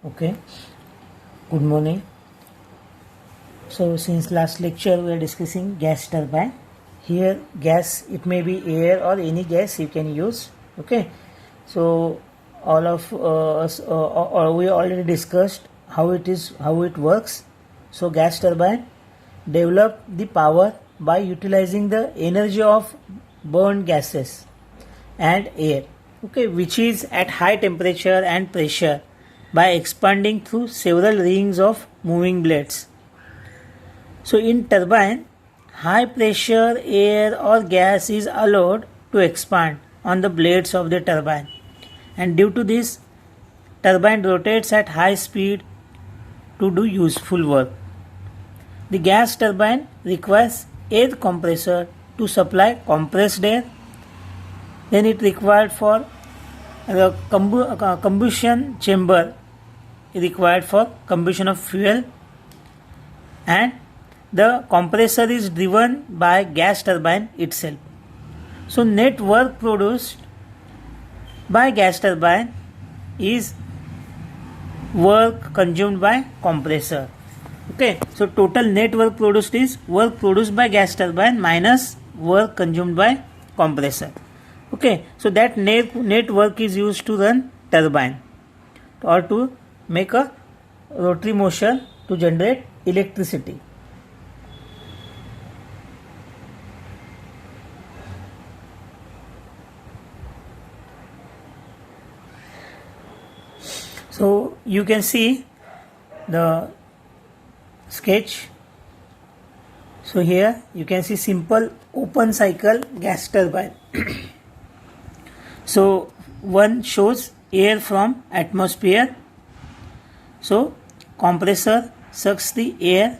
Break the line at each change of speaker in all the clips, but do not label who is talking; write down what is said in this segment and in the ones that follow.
Okay, good morning. So since last lecture we are discussing gas turbine. Here gas, it may be air or any gas you can use. Okay, so all of us we already discussed how it works. So gas turbine develop the power by utilizing the energy of burned gases and air, okay, which is at high temperature and pressure by expanding through several rings of moving blades. So in turbine, high pressure air or gas is allowed to expand on the blades of the turbine, and due to this turbine rotates at high speed to do useful work. The gas turbine requires air compressor to supply compressed air. Then it required for the combustion chamber required for combustion of fuel, and the compressor is driven by gas turbine itself. So net work produced by gas turbine is work consumed by compressor. Okay, so total net work produced is work produced by gas turbine minus work consumed by compressor. Okay, so that net work is used to run turbine or to make a rotary motion to generate electricity. So you can see the sketch. So here you can see simple open cycle gas turbine. So one shows air from atmosphere. So compressor sucks the air,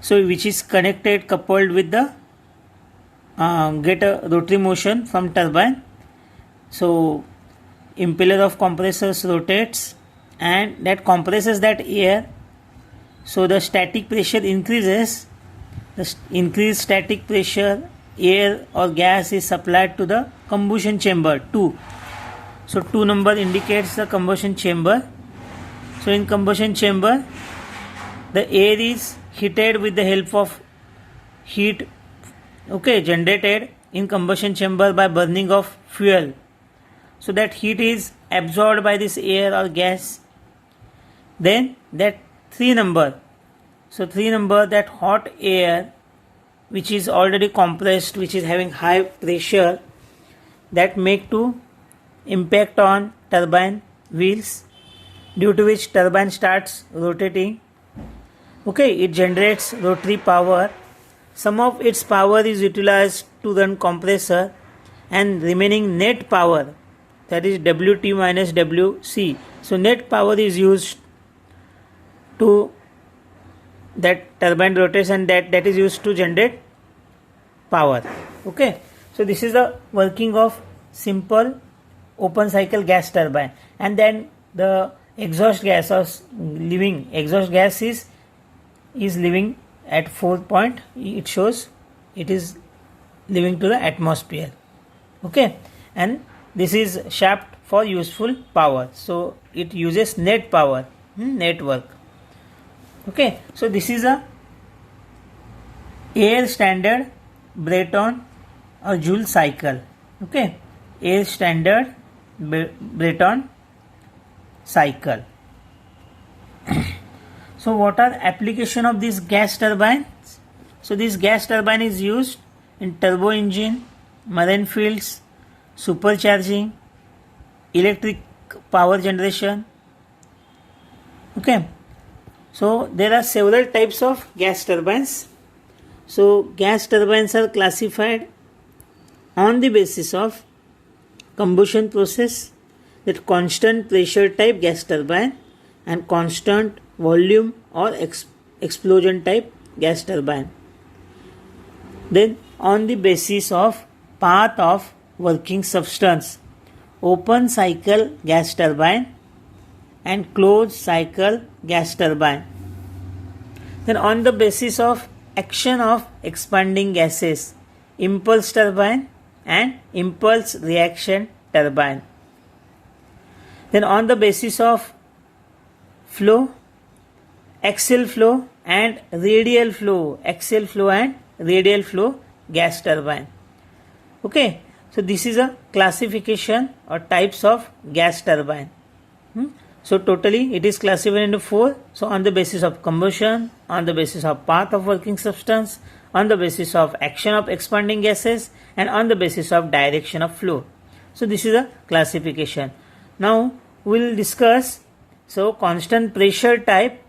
so which is connected, coupled with the get a rotary motion from turbine. So impeller of compressors rotates and that compresses that air. So the static pressure increases. The increased static pressure air or gas is supplied to the combustion chamber 2. So 2 number indicates the combustion chamber. So in combustion chamber, the air is heated with the help of heat, okay, generated in combustion chamber by burning of fuel. So that heat is absorbed by this air or gas. Then that 3 number, so 3 number, that hot air which is already compressed, which is having high pressure, that make to impact on turbine wheels, due to which turbine starts rotating. Okay, it generates rotary power. Some of its power is utilized to run compressor, and remaining net power, that is Wt minus Wc. So net power is used to that turbine rotates, and that is used to generate power. Okay, so this is the working of simple open cycle gas turbine. And then the exhaust gas is living at 4 point, it shows it is living to the atmosphere. Okay, and this is shaft for useful power, so it uses net power, network. Okay, so this is a air standard Brayton or Joule cycle. Okay, air standard Brayton cycle. So what are application of this gas turbine? So this gas turbine is used in turbo engine, marine fields, supercharging, electric power generation. Okay, so there are several types of gas turbines. So gas turbines are classified on the basis of combustion process, that constant pressure type gas turbine and constant volume or explosion type gas turbine. Then on the basis of path of working substance, open cycle gas turbine and closed cycle gas turbine. Then on the basis of action of expanding gases, impulse turbine and impulse reaction turbine. Then on the basis of flow, axial flow and radial flow, axial flow and radial flow gas turbine. Okay, so this is a classification or types of gas turbine. So totally it is classified into 4. So on the basis of combustion, on the basis of path of working substance, on the basis of action of expanding gases, and on the basis of direction of flow. So this is a classification. Now we will discuss constant pressure type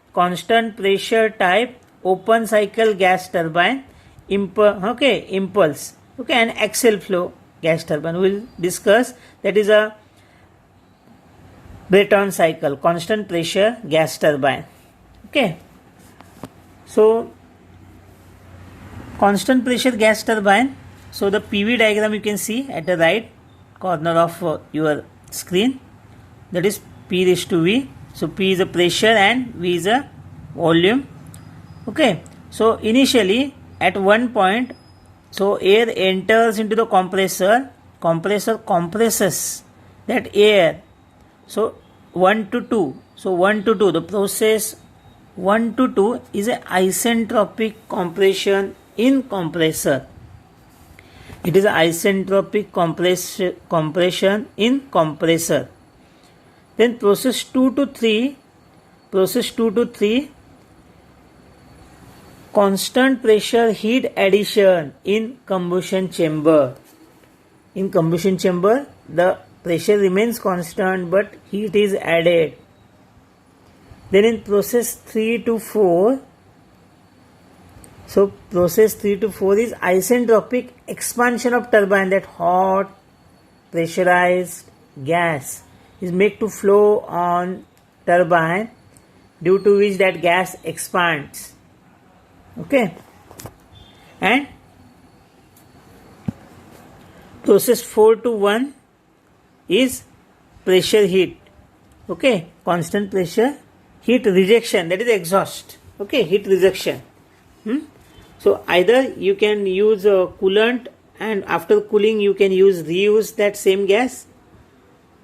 open cycle gas turbine, impulse, and axial flow gas turbine. We will discuss that is a Brayton cycle, constant pressure gas turbine. Okay, so constant pressure gas turbine. So the PV diagram you can see at the right corner of your screen, that is P raised to V. So P is a pressure and V is a volume. Okay, so initially at one point, so air enters into the compressor compresses that air. So 1 to 2. So 1 to 2, the process 1 to 2 is an isentropic compression in compressor. It is an isentropic compression in compressor. Then process 2 to 3, constant pressure heat addition in combustion chamber. In combustion chamber, the pressure remains constant but heat is added. Then in process 3 to 4, so process 3 to 4 is isentropic expansion of turbine, that hot pressurized gas is made to flow on turbine, due to which that gas expands. Okay, and process 4 to 1 is pressure heat. Okay, constant pressure heat rejection, that is exhaust. Okay, heat rejection. So either you can use a coolant, and after cooling you can reuse that same gas,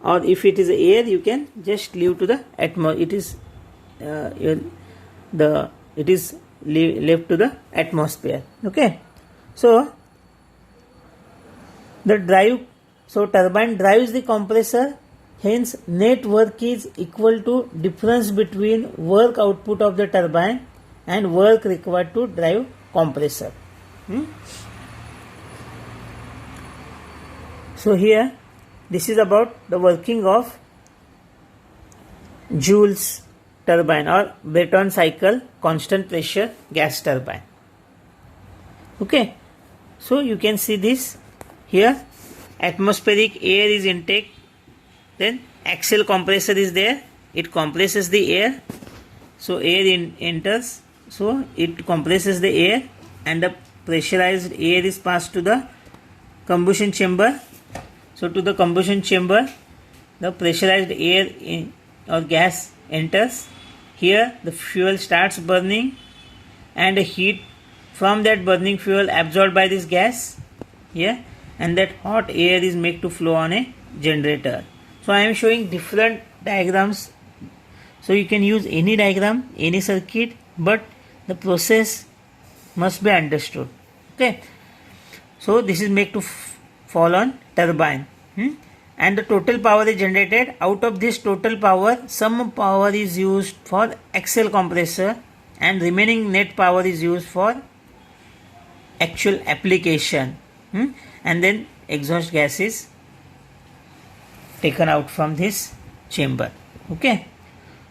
or if it is air you can just leave to the atmosphere. It is left to the atmosphere. Okay, so turbine drives the compressor, hence net work is equal to difference between work output of the turbine and work required to drive compressor. So here this is about the working of Joule's turbine or Brayton cycle constant pressure gas turbine. Okay, so you can see this here. Atmospheric air is intake, then axial compressor is there, it compresses the air. So air enters, so it compresses the air, and the pressurized air is passed to the combustion chamber. So to the combustion chamber, the pressurized air or gas enters. Here the fuel starts burning, and the heat from that burning fuel absorbed by this gas here, and that hot air is made to flow on a generator. So I am showing different diagrams. So you can use any diagram, any circuit, but the process must be understood. Okay, so this is made to fall on turbine, and the total power is generated. Out of this total power, some power is used for axial compressor, and remaining net power is used for actual application, and then exhaust gas is taken out from this chamber. Okay,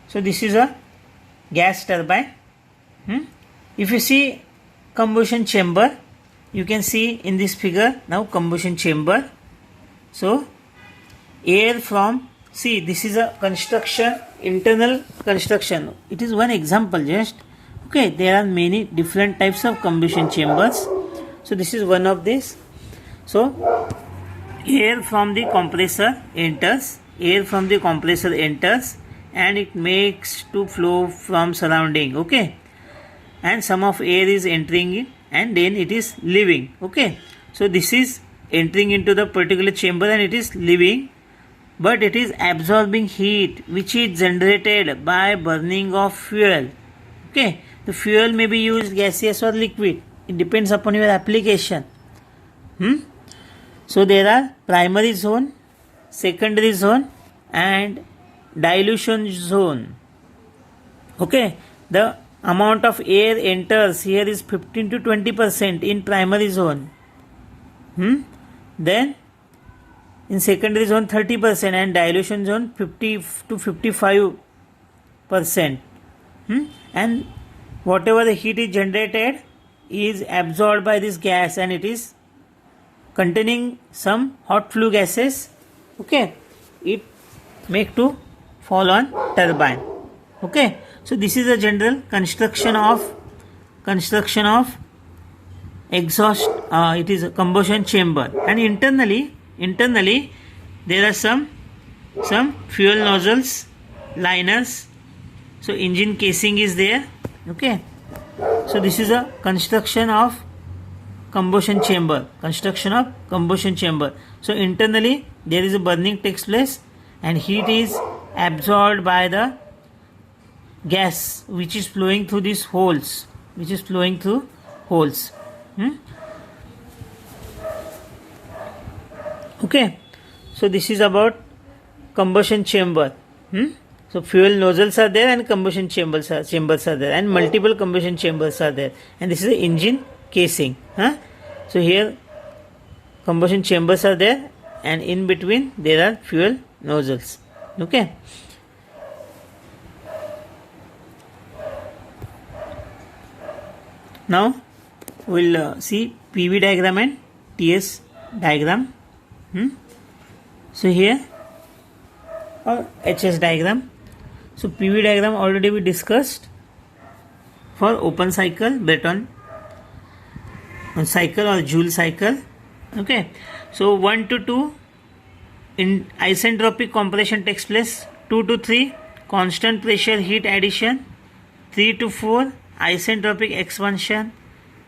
so this is a gas turbine. If you see combustion chamber, you can see in this figure now combustion chamber. So air from, see, this is a construction, internal construction. It is one example just. Okay, there are many different types of combustion chambers. So this is one of this. So air from the compressor enters, and it makes to flow from surrounding. Okay, and some of air is entering in, and then it is leaving. Okay, so this is entering into the particular chamber and it is leaving. but it is absorbing heat which is generated by burning of fuel. Okay, the fuel may be used gaseous or liquid. It depends upon your application. So there are primary zone, secondary zone and dilution zone. Okay, the amount of air enters here is 15 to 20% in primary zone. Then in secondary zone 30% and dilution zone 50 to 55%. And whatever the heat is generated is absorbed by this gas and it is containing some hot flue gases. Okay, it make to fall on turbine. Okay, so this is a general construction of exhaust. It is a combustion chamber, and internally there are some fuel nozzles, liners. So engine casing is there. Okay, so this is a construction of combustion chamber. So internally there is a burning takes place and heat is absorbed by the gas which is flowing through these holes. Okay, so this is about combustion chamber. So fuel nozzles are there and combustion chambers are there, and multiple combustion chambers are there, and this is the engine casing. So here combustion chambers are there and in between there are fuel nozzles. Okay, now we'll see PV diagram and TS diagram. So here or HS diagram. So PV diagram already we discussed for open cycle, Brayton cycle or Joule cycle. Okay, so 1 to 2 in isentropic compression takes place, 2 to 3 constant pressure heat addition, 3 to 4 isentropic expansion,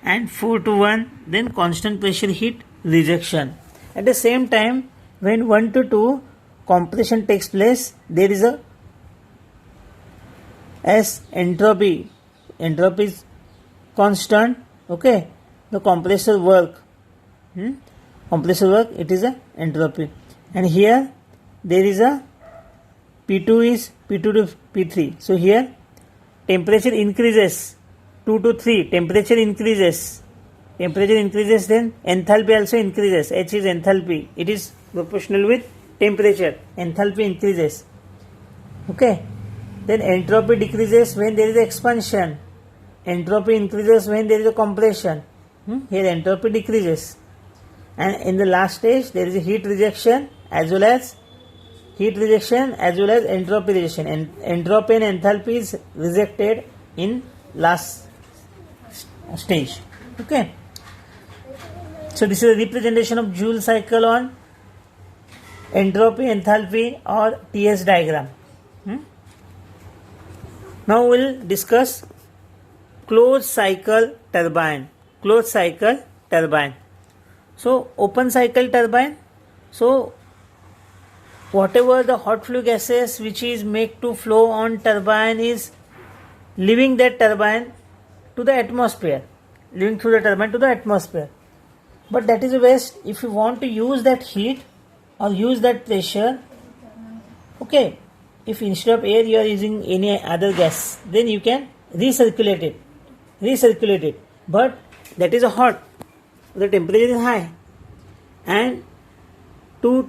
and 4 to 1 then constant pressure heat rejection. At the same time, when 1 to 2 compression takes place, there is a as entropy is constant. Okay, the compressor work it is a entropy, and here there is a P2 to P3. So here temperature increases 2 to 3, temperature increases, then enthalpy also increases. H is enthalpy, it is proportional with temperature, enthalpy increases. Okay, then entropy decreases when there is expansion, entropy increases when there is a compression. Here entropy decreases, and in the last stage there is a heat rejection as well as entropy rejection, and entropy and enthalpy is rejected in last stage. Okay, so this is a representation of Joule cycle on entropy, enthalpy or TS diagram. Now we will discuss closed cycle turbine. So open cycle turbine, so whatever the hot flue gases which is made to flow on turbine is leaving that turbine to the atmosphere, but that is a waste. If you want to use that heat or use that pressure, okay, if instead of air you are using any other gas, then you can recirculate it, but that is a hot, the temperature is high, and to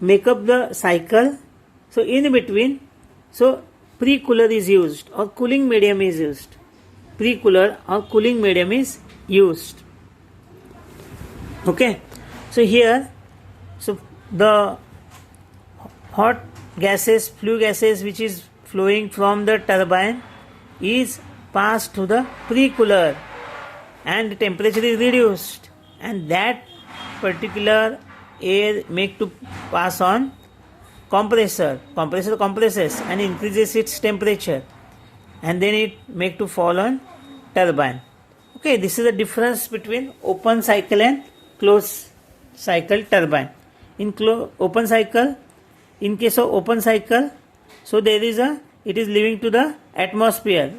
make up the cycle, so in between, so pre-cooler is used or cooling medium is used. Okay, so here, so the hot gases, flue gases which is flowing from the turbine is passed to the pre-cooler and the temperature is reduced, and that particular air make to pass on compressor compresses and increases its temperature, and then it make to fall on turbine. Okay, this is the difference between open cycle and closed cycle turbine. in open cycle, in case of open cycle, so there is it is leaving to the atmosphere,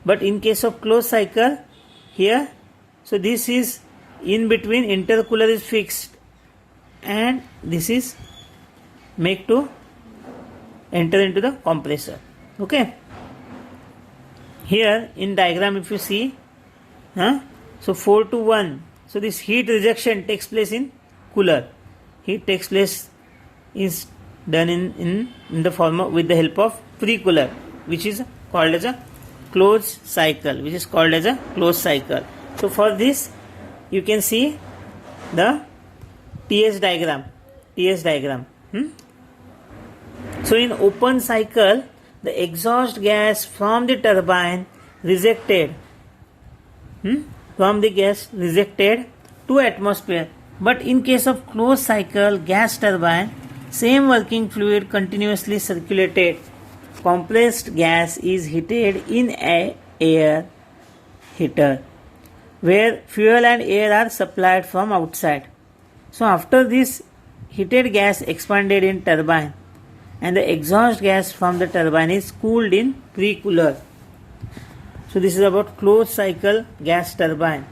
but in case of closed cycle here, so this is in between, intercooler is fixed and this is make to enter into the compressor. Okay, here in diagram if you see, so 4 to 1, so this heat rejection takes place in cooler. Heat takes place is done in the form of, with the help of pre-cooler, which is called as a closed cycle, So for this you can see the TS diagram. So in open cycle, the exhaust gas from the turbine rejected to atmosphere. But in case of closed cycle gas turbine, same working fluid continuously circulated. Compressed gas is heated in a air heater where fuel and air are supplied from outside. So after this, heated gas expanded in turbine and the exhaust gas from the turbine is cooled in pre-cooler. So this is about closed cycle gas turbine.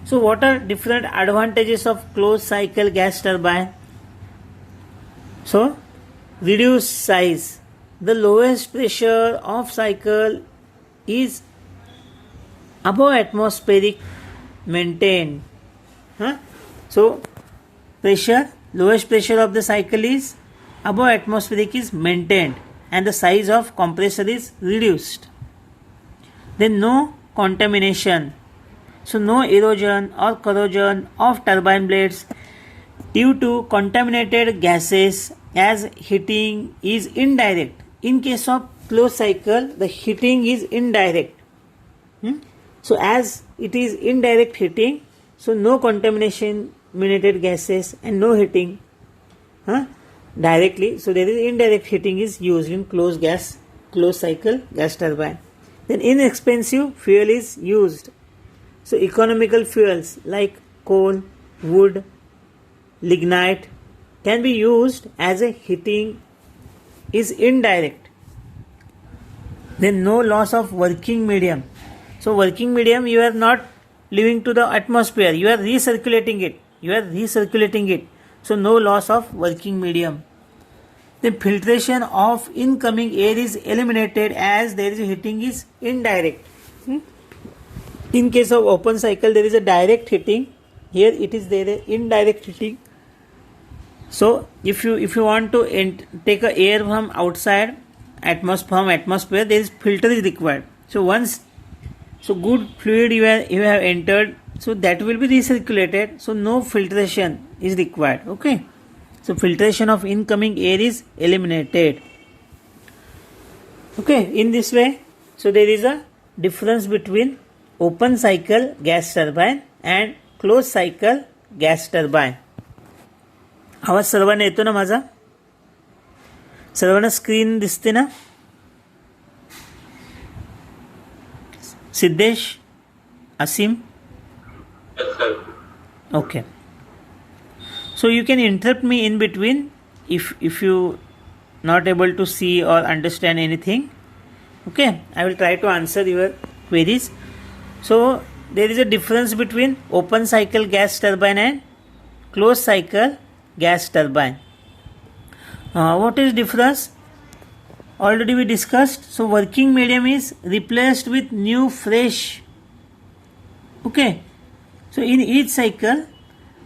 So what are different advantages of closed cycle gas turbine? So reduced size. The lowest pressure of cycle is above atmospheric maintained. So lowest pressure of the cycle is above atmospheric is maintained and the size of compressor is reduced. Then no contamination. So no erosion or corrosion of turbine blades due to contaminated gases, as heating is indirect. In case of closed cycle, the heating is indirect. So as it is indirect heating, so no contaminated gases and no heating directly. So there is indirect heating is used in closed cycle gas turbine. Then inexpensive fuel is used. So economical fuels like coal, wood, lignite can be used as a heating is indirect. Then no loss of working medium. So working medium you are not leaving to the atmosphere, you are recirculating it. So no loss of working medium. The filtration of incoming air is eliminated as there is heating is indirect. In case of open cycle there is a direct heating. Here it is there a indirect heating. So if you want to take a air from outside atmosphere, there is filter is required. So once good fluid you have entered, so that will be recirculated. So no filtration is required. Okay. So filtration of incoming air is eliminated. Okay. In this way, so there is a difference between open cycle gas turbine and closed cycle gas turbine. आवाज सर्वांना येतो ना माझा? सर्वांना screen दिसते ना? Siddhesh, Asim? Okay. So you can interrupt me in between if you not able to see or understand anything. Okay, I will try to answer your queries. So there is a difference between open cycle gas turbine and closed cycle gas turbine. What is difference? Already we discussed. So working medium is replaced with new fresh. Okay. So in each cycle,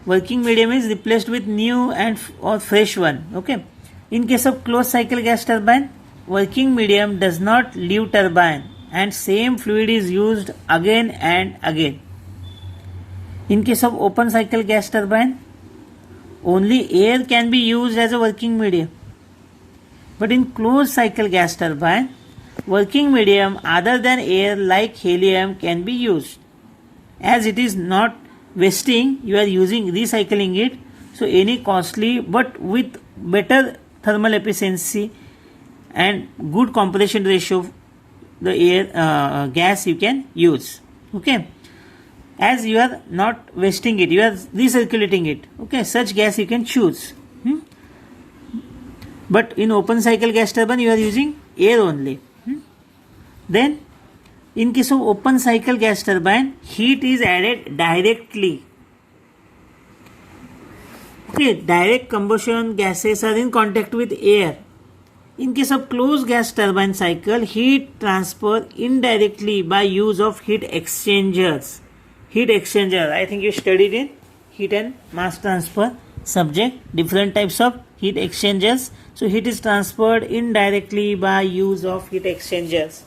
working medium is replaced with new or fresh one. Okay. In case of closed cycle gas turbine, working medium does not leave turbine and same fluid is used again and again. In case of open cycle gas turbine, only air can be used as a working medium. But in closed cycle gas turbine, working medium other than air like helium can be used. As it is not wasting, you are recycling it. So any costly but with better thermal efficiency and good compression ratio, the air gas you can use. Okay. as you are not wasting it, you are recirculating it. Okay, such gas you can choose. But in open cycle gas turbine you are using air only. Then in case of open cycle gas turbine, heat is added directly. Okay, direct combustion gases are in contact with air. In case of closed gas turbine cycle, heat transfer indirectly by use of heat exchangers. Heat exchanger, I think you studied in heat and mass transfer subject, different types of heat exchangers. So heat is transferred indirectly by use of heat exchangers.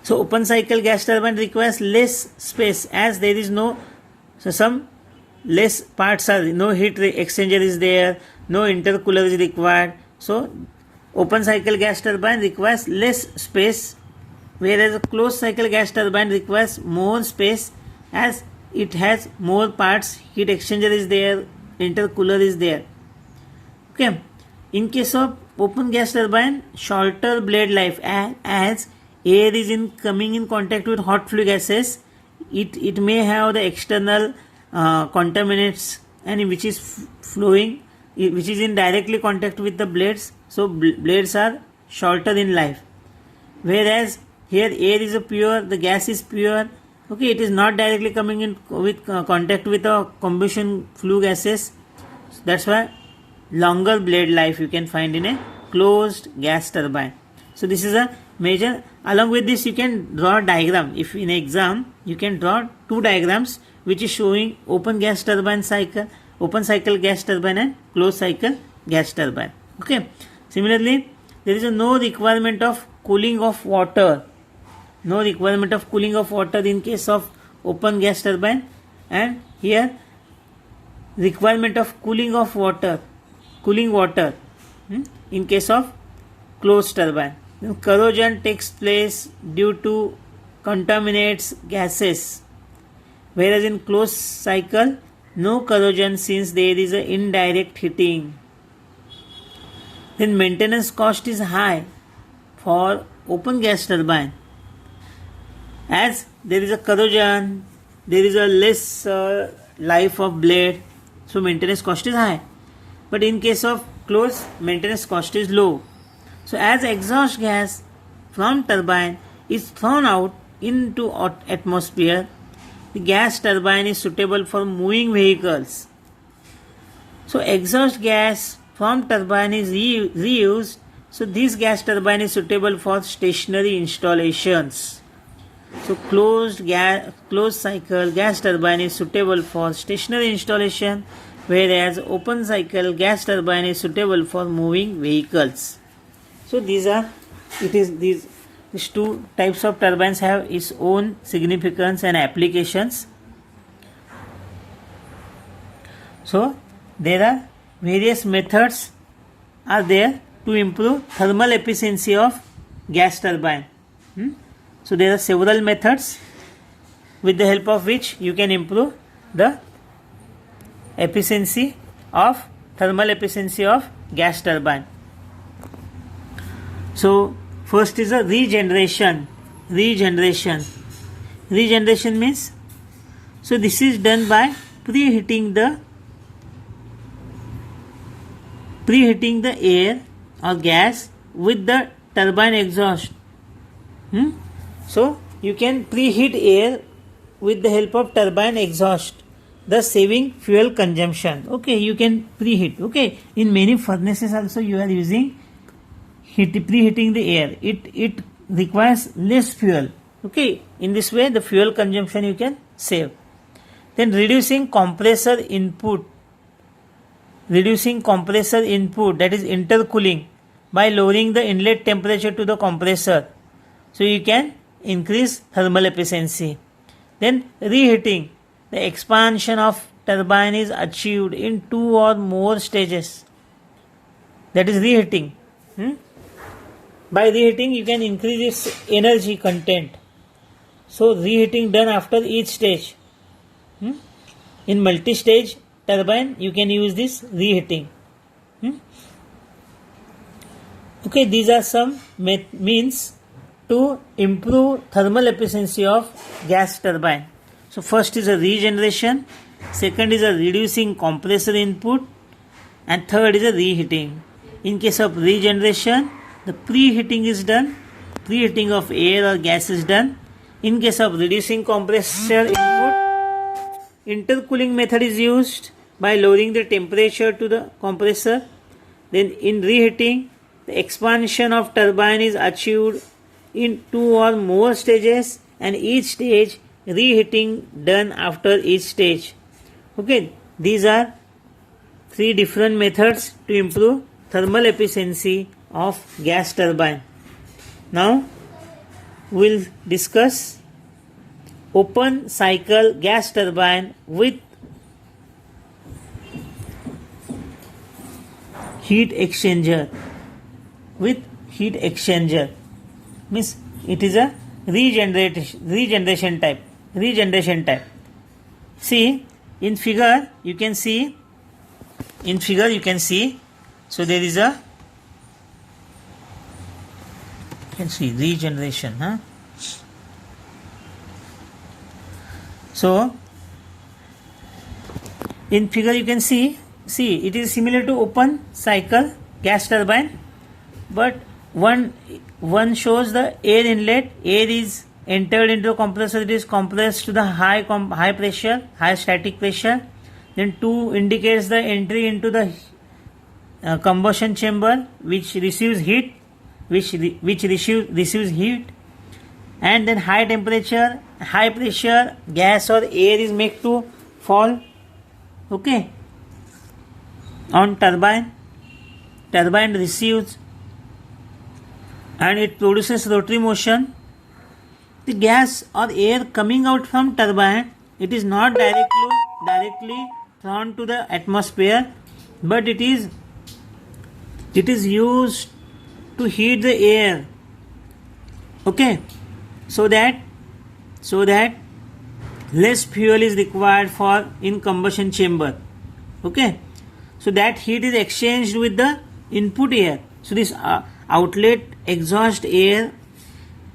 So open cycle gas turbine requires less space as there is no, so some less parts are, no heat exchanger is there, no intercooler is required. So open cycle gas turbine requires less space, whereas a closed cycle gas turbine requires more space as it has more parts, heat exchanger is there, intercooler is there. Okay, in case of open gas turbine, shorter blade life as air is coming in contact with hot flue gases, it may have the external contaminants and which is flowing, which is in directly contact with the blades, so blades are shorter in life. Whereas here air is a pure, the gas is pure. Okay, it is not directly coming in with contact with the combustion flue gases. So that's why longer blade life you can find in a closed gas turbine. So this is a major. Along with this, you can draw a diagram. If in exam you can draw two diagrams which is showing open gas turbine cycle, open cycle gas turbine and closed cycle gas turbine. Okay. Similarly, there is no requirement of cooling of water. No requirement of cooling of water in case of open gas turbine, and here requirement of cooling of water, in case of closed turbine. Corrosion takes place due to contaminates gases, whereas in closed cycle no corrosion since there is a indirect heating. Then maintenance cost is high for open gas turbine as there is a corrosion, there is a less life of blade, so maintenance cost is high. But in case of closed, maintenance cost is low. So as exhaust gas from turbine is thrown out into atmosphere, the gas turbine is suitable for moving vehicles. So exhaust gas from turbine is reused. So this gas turbine is suitable for stationary installations. So closed cycle gas turbine is suitable for stationary installation, whereas open cycle gas turbine is suitable for moving vehicles. So these two types of turbines have its own significance and applications. So there are various methods are there to improve thermal efficiency of gas turbine. So there are several methods with the help of which you can improve the efficiency of thermal efficiency of gas turbine. So first is a regeneration. Regeneration means, so this is done by preheating the air or gas with the turbine exhaust. So you can preheat air with the help of turbine exhaust, thus saving fuel consumption. Okay, you can preheat. Okay, in many furnaces also you are using preheating the air. It requires less fuel. Okay, in this way the fuel consumption you can save. Then reducing compressor input, that is intercooling, by lowering the inlet temperature to the compressor. So you can increase thermal efficiency. Then reheating, the expansion of turbine is achieved in 2 or more stages. That is reheating. By reheating you can increase its energy content. So reheating done after each stage. In multi-stage turbine you can use this reheating. Okay, these are some means to improve thermal efficiency of gas turbine. So first is a regeneration, second is a reducing compressor input, and third is a reheating. In case of regeneration, the preheating is done, preheating of air or gas is done. In case of reducing compressor input, intercooling method is used by lowering the temperature to the compressor. Then in reheating, the expansion of turbine is achieved in 2 or more stages, and each stage reheating done after each stage. Okay, these are 3 different methods to improve thermal efficiency of gas turbine. Now we'll discuss open cycle gas turbine with heat exchanger. With heat exchanger means it is a regeneration type. See, in figure you can see, so there is a, you can see regeneration, So in figure you can see it is similar to open cycle gas turbine, but one shows the air inlet. Air is entered into a compressor, it is compressed to the high pressure, high static pressure. Then 2 indicates the entry into the combustion chamber, which receives heat, receives heat, and then high temperature, high pressure gas or air is made to fall, okay, on turbine. Turbine receives and it produces rotary motion. The gas or air coming out from turbine, it is not directly thrown to the atmosphere, but it is used to heat the air, okay, so that less fuel is required for in combustion chamber, okay. So that heat is exchanged with the input air. So this outlet exhaust air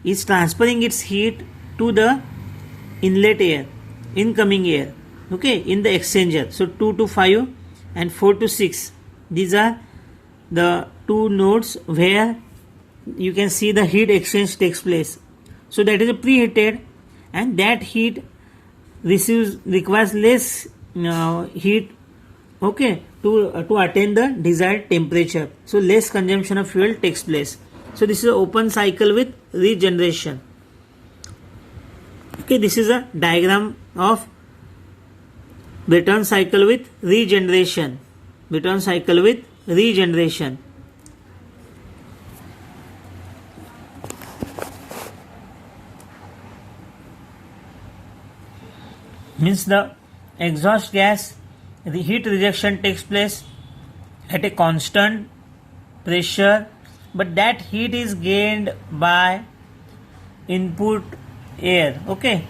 is transferring its heat to the inlet air, incoming air, okay, in the exchanger. So 2 to 5 and 4 to 6, these are the 2 nodes where you can see the heat exchange takes place. So that is a preheated, and that heat requires less heat, okay, to attain the desired temperature. So less consumption of fuel takes place. So this is an open cycle with regeneration. Okay, this is a diagram of Brayton cycle with regeneration. Brayton cycle with regeneration. Means the exhaust gas, the heat rejection takes place at a constant pressure, but that heat is gained by input air, okay.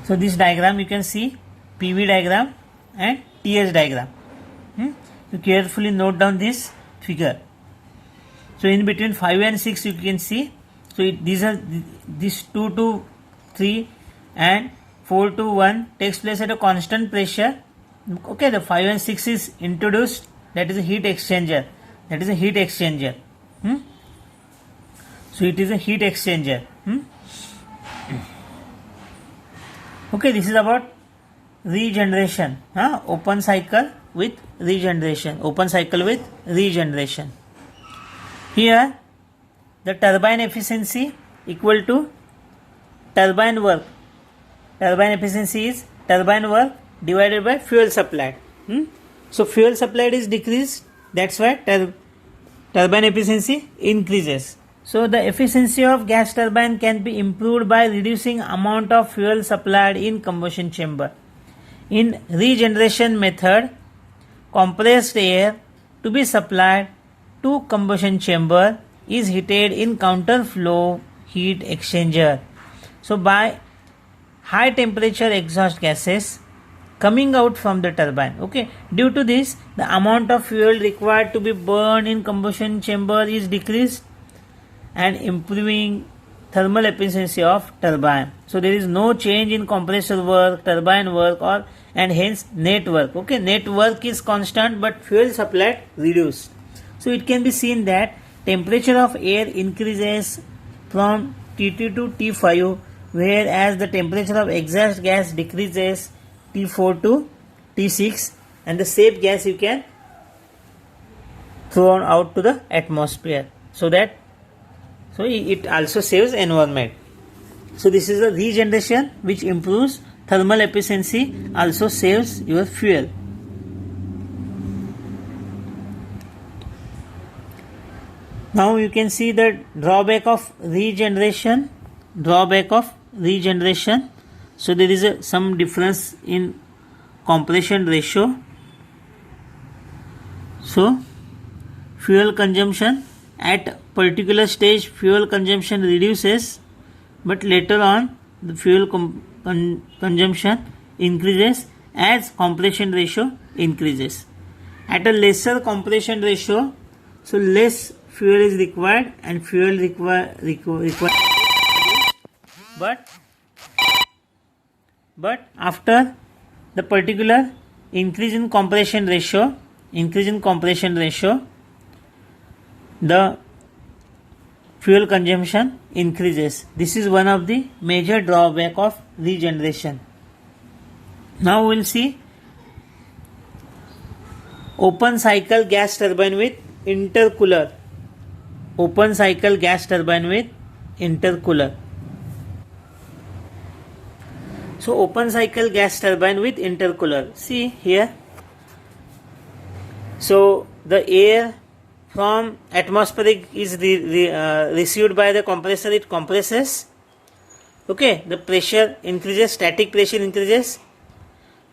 So this diagram you can see PV diagram and TS diagram. You carefully note down this figure. So in between 5 and 6 you can see, so these 2 to 3 and 4 to 1 takes place at a constant pressure, okay. The 5 and 6 is introduced, that is a heat exchanger, So it is a heat exchanger. Okay, this is about regeneration, open cycle with regeneration. Here the turbine efficiency equal to turbine work. Turbine efficiency is turbine work divided by fuel supplied. So fuel supplied is decreased, that's why turbine efficiency increases. So the efficiency of gas turbine can be improved by reducing amount of fuel supplied in combustion chamber. In regeneration method, compressed air to be supplied to combustion chamber is heated in counterflow heat exchanger. So by high temperature exhaust gases coming out from the turbine. Okay, due to this, the amount of fuel required to be burned in combustion chamber is decreased and improving thermal efficiency of turbine. So there is no change in compressor work, turbine work, or and hence net work. Okay, net work is constant but fuel supply reduced. So it can be seen that temperature of air increases from T2 to T5, whereas the temperature of exhaust gas decreases T4 to T6, and the safe gas you can throw out to the atmosphere, so it also saves environment. So this is a regeneration which improves thermal efficiency, also saves your fuel. Now you can see the drawback of regeneration. So there is some difference in compression ratio. So fuel consumption at particular stage, fuel consumption reduces, but later on the fuel consumption increases as compression ratio increases. At a lesser compression ratio, so less fuel is required and fuel required, but after the particular increase in compression ratio, the fuel consumption increases. This is one of the major drawback of regeneration. Now we will see open cycle gas turbine with intercooler. Open cycle gas turbine with intercooler. So open cycle gas turbine with intercooler. See here. So the air from atmospheric is received by the compressor. It compresses. Okay, the pressure increases, static pressure increases.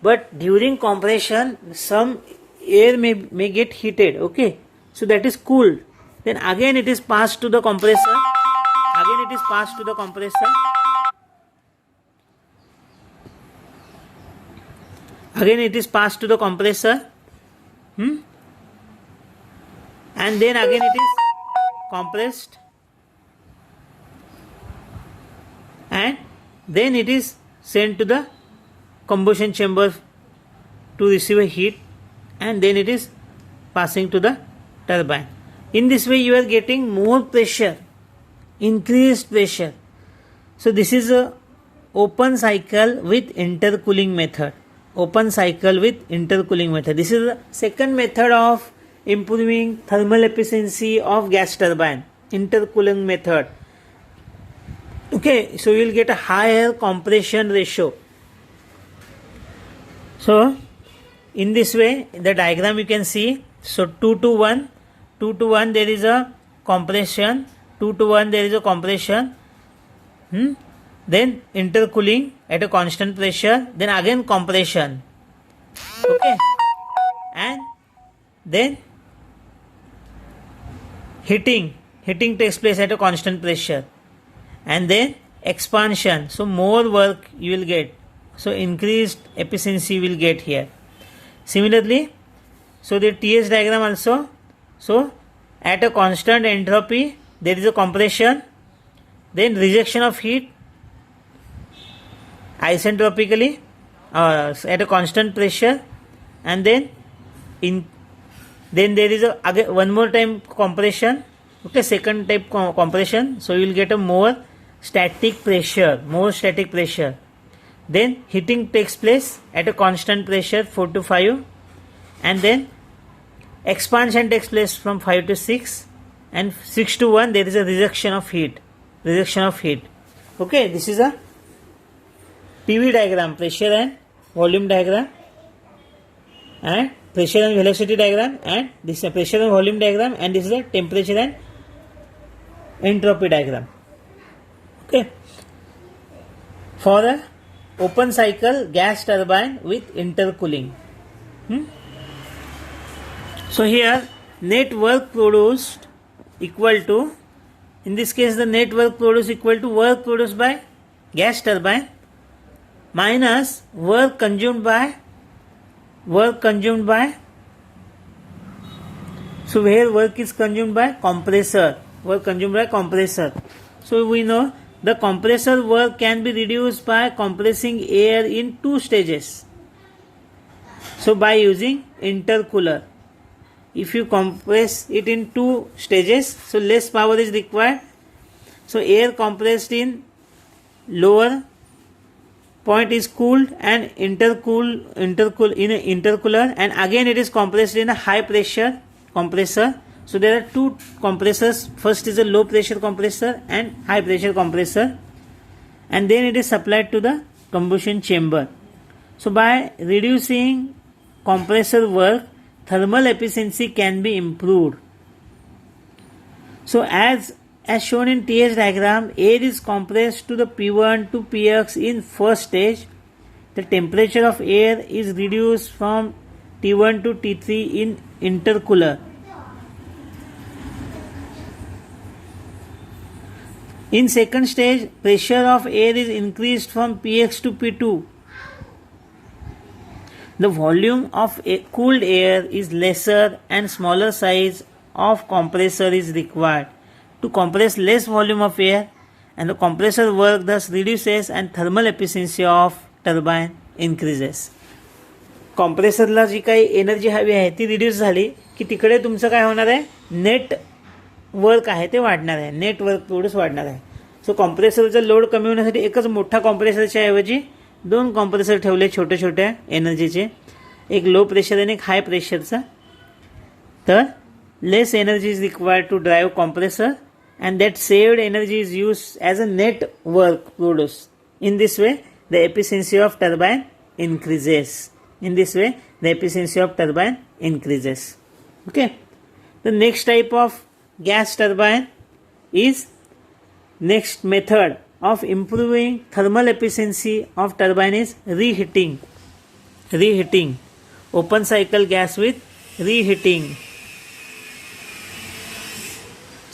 But during compression, some air may get heated. Okay, so that is cooled. Then again it is passed to the compressor. And then again it is compressed, and then it is sent to the combustion chamber to receive a heat, and then it is passing to the turbine. In this way you are getting more pressure, increased pressure. So this is a open cycle with intercooling method. This is the second method of improving thermal efficiency of gas turbine, intercooling method. Okay, so you will get a higher compression ratio. So in this way, the diagram you can see, so 2 to 1 there is a compression, 2 to 1 there is a compression, then intercooling at a constant pressure, then again compression. Okay, and then heating takes place at a constant pressure, and then expansion. So more work you will get, so increased efficiency will get here. Similarly, so the TS diagram also, so at a constant entropy there is a compression, then rejection of heat isentropically at a constant pressure, and then there is again one more time compression. Okay, second type compression, so you will get a more static pressure. Then heating takes place at a constant pressure 4 to 5, and then expansion takes place from 5 to 6, and 6 to 1 there is a rejection of heat. Okay, this is a PV diagram, pressure and volume diagram, and pressure and velocity diagram, and this is a pressure and volume diagram, and this is a temperature and entropy diagram. Okay, for a open cycle gas turbine with intercooling. So here net work produced equal to, in this case the net work produced equal to work produced by gas turbine minus work consumed by work consumed by, so where work is consumed by compressor, work consumed by compressor. So we know the compressor work can be reduced by compressing air in 2 stages. So by using intercooler, if you compress it in 2 stages, so less power is required. So air compressed in lower point is cooled and intercooled in an intercooler, and again it is compressed in a high pressure compressor. So there are 2 compressors. First is a low pressure compressor and high pressure compressor, and then it is supplied to the combustion chamber. So by reducing compressor work, thermal efficiency can be improved. So as shown in TH diagram, air is compressed to the P1 to Px in first stage. The temperature of air is reduced from T1 to T3 in intercooler. In second stage, pressure of air is increased from Px to P2. The volume of cooled air is lesser and smaller size of compressor is required to compress less volume of air, and the compressor work thus reduces and thermal efficiency of turbine increases. कॉम्प्रेसरला जी काही energy हवी आहे ती reduce झाली की तिकडे तुमचं काय होणार आहे, नेट वर्क आहे ते वाढणार आहे, नेट वर्क प्रोड्यूस वाढणार आहे. सो कॉम्प्रेसरचा लोड कमी होण्यासाठी एकच मोठा कॉम्प्रेसरच्या ऐवजी 2 कॉम्प्रेसर ठेवले छोटे छोटे एनर्जीचे, एक लो प्रेशर आणि एक हाय प्रेशरचा. तर less energy is required to drive compressor and that saved energy is used as a net work produced. In this way, the efficiency of turbine increases. In this way, the efficiency of turbine increases. Okay. The next type of gas turbine is, next method of improving thermal efficiency of turbine is reheating. Reheating. Open cycle gas with reheating.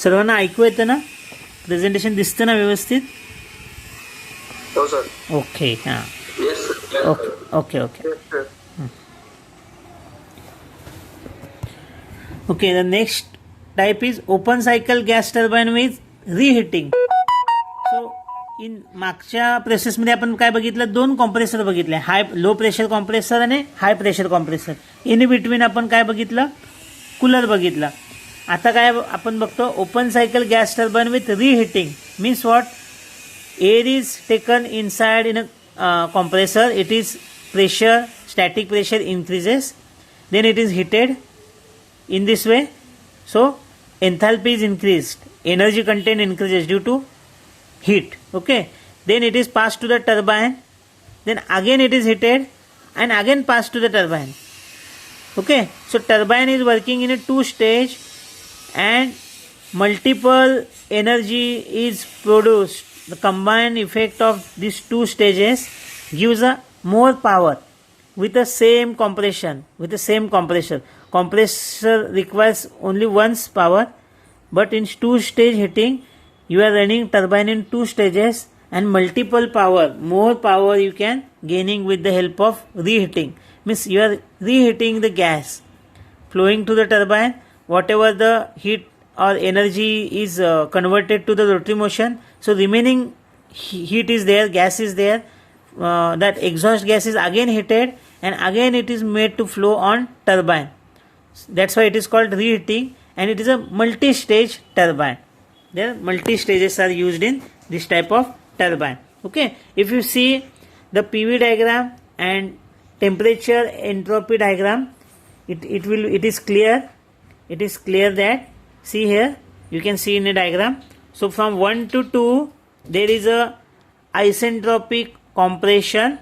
सर्वांना ऐकू येतं ना, presentation दिसतं ना व्यवस्थित?
हो sir.
Okay. हां. Okay. Okay. The next type is open cycle gas turbine with reheating. So in मागच्या प्रोसेसमध्ये आपण काय बघितलं, 2 कॉम्प्रेसर बघितले, लो प्रेशर कॉम्प्रेसर आणि high pressure compressor. In between आपण काय बघितलं, कूलर बघितला. आता काय आपण बघतो, open cycle gas turbine with reheating means what, air is taken inside in a compressor, it is pressure, static pressure increases, then it is heated in this way. So enthalpy is increased, energy content increases due to heat. Okay, then it is passed to the turbine, then again it is heated and again passed to the turbine. Okay, so turbine is working in a 2 stage and multiple energy is produced. The combined effect of these 2 stages gives a more power with the same compression, with the same compressor. Compressor requires only once power, but in 2-stage heating you are running turbine in 2 stages and multiple power, more power you can gaining with the help of reheating. Means you are reheating the gas flowing to the turbine. Whatever the heat or energy is converted to the rotary motion, so remaining heat is there, gas is there, that exhaust gas is again heated and again it is made to flow on turbine. That's why it is called reheating, and it is a multi-stage turbine. There multi-stages are used in this type of turbine. Okay, if you see the PV diagram and temperature entropy diagram, it is clear. It is clear that, see here, you can see in a diagram. So from 1 to 2 there is a isentropic compression.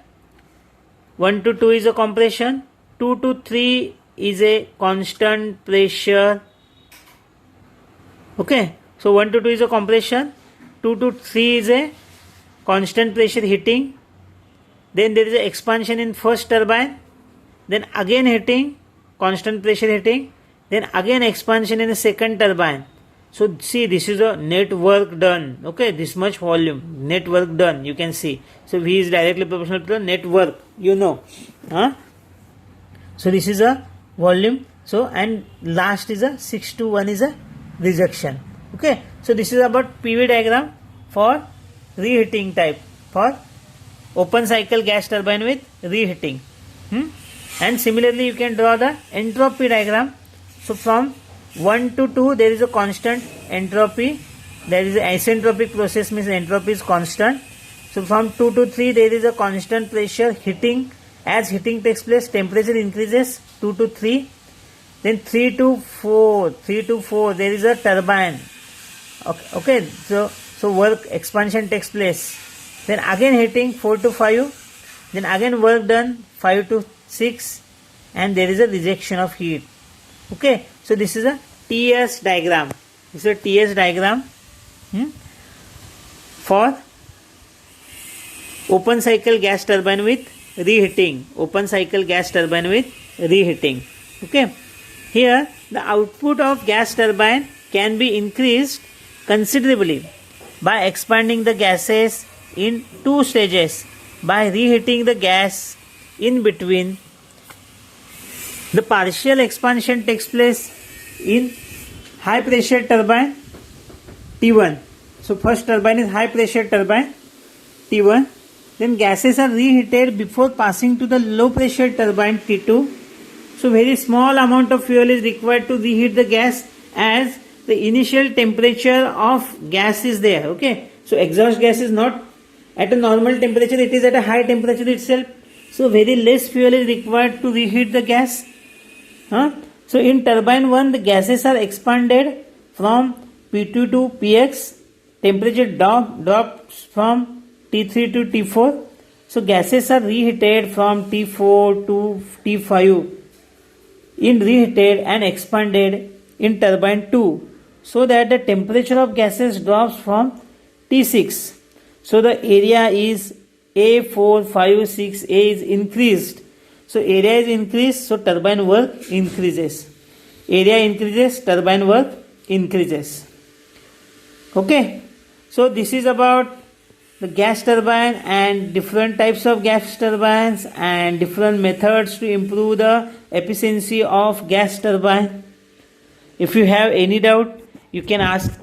1 to 2 is a compression. 2 to 3 is a constant pressure. Okay, so 1 to 2 is a compression. 2 to 3 is a constant pressure heating. Then there is a expansion in first turbine. Then again heating, constant pressure heating. Then again expansion in the second turbine. So see, this is a net work done. Okay, this much volume, net work done, you can see. So V is directly proportional to the net work, you know. So this is a volume. So and last is a 6 to 1 is a rejection. Okay. So this is about PV diagram for reheating type, for open cycle gas turbine with reheating. And similarly you can draw the entropy diagram. So from 1 to 2 there is a constant entropy. There is an isentropic process, means entropy is constant. So from 2 to 3 there is a constant pressure heating. As heating takes place, temperature increases 2 to 3. Then 3 to 4 there is a turbine. Okay. So work expansion takes place. Then again heating 4 to 5. Then again work done 5 to 6, and there is a rejection of heat. Okay. So this is a TS diagram. This is a TS diagram for open cycle gas turbine with reheating. Open cycle gas turbine with reheating. Okay. Here the output of gas turbine can be increased considerably by expanding the gases in 2 stages, by reheating the gas in between. The partial expansion takes place in high pressure turbine T1. So first turbine is high pressure turbine T1. Then gases are reheated before passing to the low pressure turbine T2. So very small amount of fuel is required to reheat the gas, as the initial temperature of gas is there. Okay. So exhaust gas is not at a normal temperature, it is at a high temperature itself. So very less fuel is required to reheat the gas. So in turbine 1 the gases are expanded from P2 to Px. Temperature drops from T3 to T4. So gases are reheated from T4 to T5 in reheated and expanded in turbine 2, so that the temperature of gases drops from T6. So the area is A4, 5, 6, A is increased. So area is increased, so turbine work increases. Area increases, turbine work increases. Okay. So this is about the gas turbine and different types of gas turbines and different methods to improve the efficiency of gas turbine. If you have any doubt, you can ask